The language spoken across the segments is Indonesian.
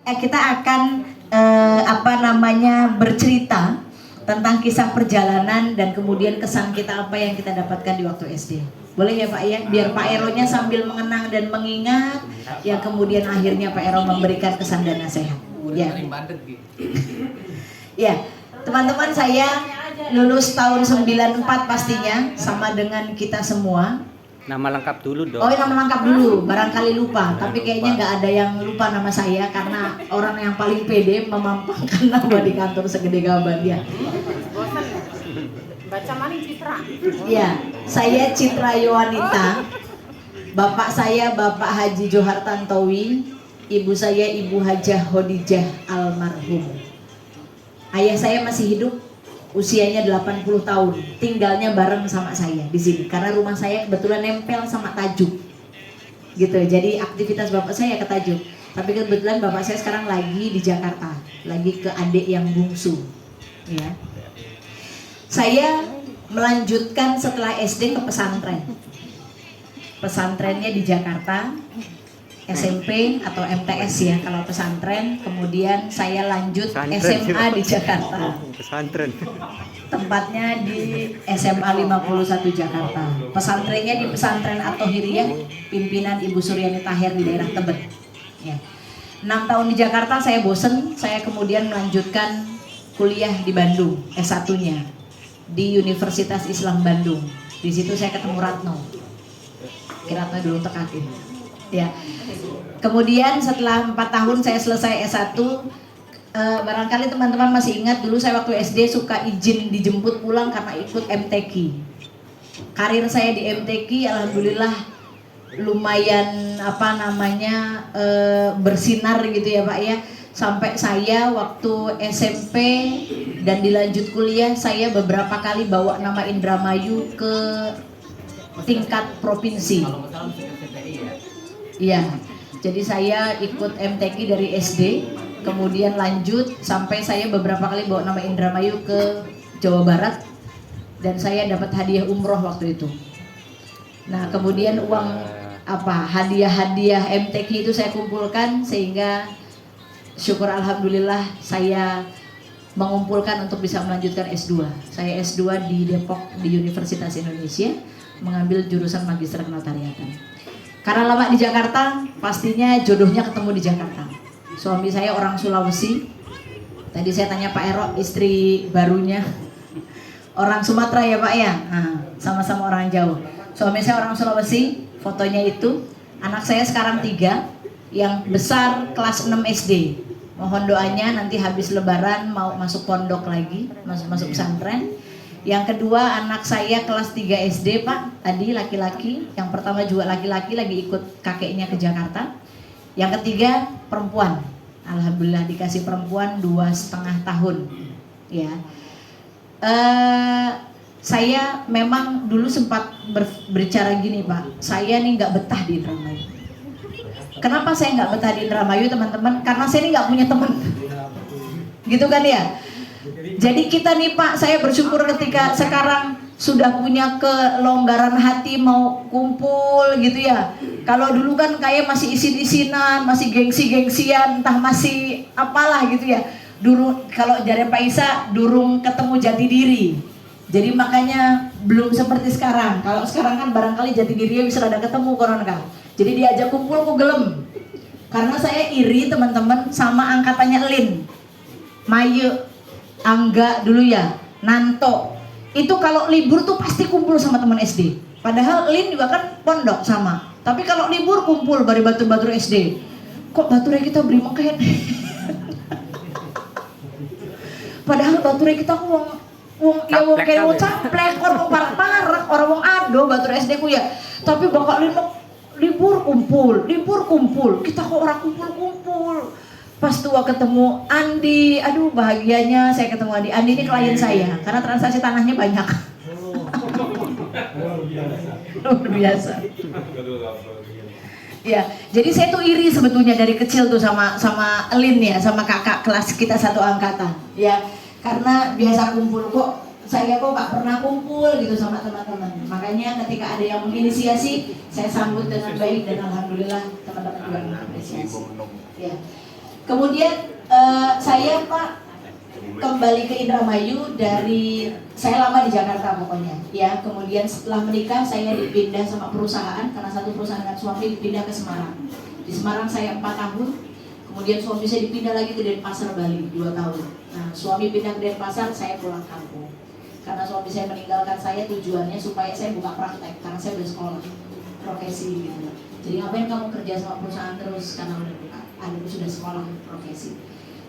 Kita akan bercerita tentang kisah perjalanan dan kemudian kesan kita apa yang kita dapatkan di waktu SD. Boleh ya Pak ya? Biar Pak Eronya sambil mengenang dan mengingat, yang kemudian akhirnya Pak Ero memberikan kesan dan nasihat. Ya. Ya, teman-teman, saya lulus tahun 94 pastinya, sama dengan kita semua. Nama lengkap dulu dong. Oh, nama lengkap dulu, barangkali lupa. Tapi kayaknya nggak ada yang lupa nama saya, karena orang yang paling pede memampangkan nama di kantor segede gaban ya. Baca mana Citra? Ya, saya Citra Yowanita. Bapak saya Bapak Haji Johar Tantowi, ibu saya Ibu Hajah Hodijah almarhum. Ayah saya masih hidup, usianya 80 tahun, tinggalnya bareng sama saya di sini karena rumah saya kebetulan nempel sama Tajuk. Gitu. Jadi aktivitas bapak saya ke Tajuk. Tapi kebetulan bapak saya sekarang lagi di Jakarta, lagi ke adik yang bungsu. Ya. Saya melanjutkan setelah SD ke pesantren. Pesantrennya di Jakarta, SMP atau MTS ya kalau pesantren. Kemudian saya lanjut SMA di Jakarta. Pesantren. Tempatnya di SMA 51 Jakarta. Pesantrennya di Pesantren At-Tohiriyah, pimpinan Ibu Suryani Tahir di daerah Tebet. Ya. 6 tahun di Jakarta saya bosen, saya kemudian melanjutkan kuliah di Bandung, S1-nya di Universitas Islam Bandung. Di situ saya ketemu Ratno. Ratno dulu tekatin. Ya. Kemudian setelah 4 tahun saya selesai S1, barangkali teman-teman masih ingat dulu saya waktu SD suka izin dijemput pulang karena ikut MTQ. Karir saya di MTQ alhamdulillah lumayan bersinar gitu ya Pak ya. Sampai saya waktu SMP dan dilanjut kuliah saya beberapa kali bawa nama Indramayu ke tingkat provinsi. Iya. Jadi saya ikut MTQ dari SD, kemudian lanjut sampai saya beberapa kali bawa nama Indramayu ke Jawa Barat dan saya dapat hadiah umroh waktu itu. Nah, kemudian uang hadiah MTQ itu saya kumpulkan sehingga syukur alhamdulillah saya mengumpulkan untuk bisa melanjutkan S2. Saya S2 di Depok di Universitas Indonesia, mengambil jurusan Magister Kenotariatan. Karena lama di Jakarta, pastinya jodohnya ketemu di Jakarta. Suami saya orang Sulawesi. Tadi saya tanya Pak Ero, istri barunya orang Sumatera ya Pak ya? Nah, sama-sama orang jauh. Suami saya orang Sulawesi, fotonya itu. Anak saya sekarang 3, yang besar kelas 6 SD. Mohon doanya nanti habis lebaran mau masuk pondok lagi, masuk pesantren. Yang kedua anak saya kelas 3 SD Pak, tadi laki-laki. Yang pertama juga laki-laki, lagi ikut kakeknya ke Jakarta. Yang ketiga perempuan, alhamdulillah dikasih perempuan 2,5 tahun. Ya, saya memang dulu sempat berbicara gini Pak, saya nih nggak betah di Indramayu. Kenapa saya nggak betah di Indramayu teman-teman? Karena saya nih nggak punya teman, gitu kan ya. Jadi kita nih Pak, saya bersyukur ketika sekarang sudah punya kelonggaran hati mau kumpul gitu ya. Kalau dulu kan kayak masih isin-isinan, masih gengsi-gengsian, entah masih apalah gitu ya. Dulu kalau jari Pak Isa, durung ketemu jati diri. Jadi makanya belum seperti sekarang. Kalau sekarang kan barangkali jati dirinya bisa ada ketemu koron kan. Jadi diajak kumpul kok gelem. Karena saya iri teman-teman sama angkatannya Lin, Mayu, Angga dulu ya, Nanto. Itu kalau libur tuh pasti kumpul sama teman SD. Padahal Lin juga kan pondok sama. Tapi kalau libur kumpul bari batur-batur SD. Kok baturnya kita beri mengkain? Padahal baturnya kita wong kayak wong caplek, orang parah-parah, orang wong ado batur SD ku ya. Tapi bakal libur kumpul. Kita kok orang kumpul. Pas tua ketemu Andi, aduh bahagianya saya ketemu Andi. Andi ini klien saya, karena transaksi tanahnya banyak. Luar biasa. Ya, jadi saya tuh iri sebetulnya dari kecil tuh sama Elin ya, sama kakak kelas kita satu angkatan. Ya, karena biasa kumpul kok, saya kok nggak pernah kumpul gitu sama teman-teman. Makanya ketika ada yang menginisiasi, saya sambut dengan baik dan alhamdulillah teman-teman juga mengapresiasi. Ya. Kemudian saya Pak kembali ke Indramayu saya lama di Jakarta pokoknya ya. Kemudian setelah menikah saya dipindah sama perusahaan karena satu perusahaan dengan suami dipindah ke Semarang. Di Semarang saya 4 tahun. Kemudian suami saya dipindah lagi ke Denpasar Bali 2 tahun. Nah suami pindah ke Denpasar, saya pulang kampung. Karena suami saya meninggalkan saya tujuannya supaya saya buka praktek karena saya udah sekolah profesi gitu. Jadi ngapain kamu kerja sama perusahaan terus karena udah sudah sekolah profesi.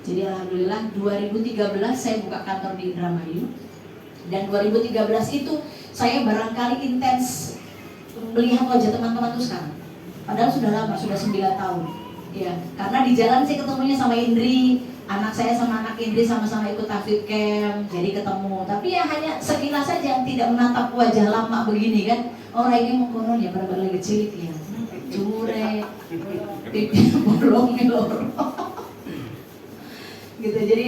Jadi alhamdulillah 2013 saya buka kantor di Indramayu. Dan 2013 itu saya barangkali intens melihat wajah teman-teman tuh sekarang. Padahal sudah lama, sudah 9 tahun. Ya, karena di jalan saya ketemunya sama Indri, anak saya sama anak Indri sama-sama ikut Hafid Camp, jadi ketemu. Tapi ya hanya sekilas saja, tidak menatap wajah lama begini kan. Orang ini mau konon ya pada lagi kecil ya. Jure, pipi bolong loro. Gitu. Jadi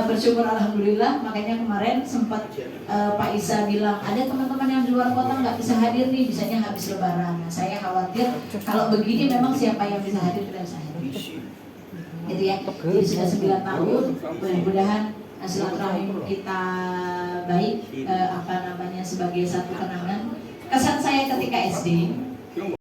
bersyukur alhamdulillah. Makanya kemarin sempat Pak Isa bilang ada teman-teman yang di luar kota nggak bisa hadir nih, bisanya habis lebaran. Nah, saya khawatir kalau begini memang siapa yang bisa hadir tidak bisa hadir. Gitu ya. Jadi sudah 9 tahun, mudah-mudahan silaturahim kita baik, sebagai satu kenangan. Kesan saya ketika SD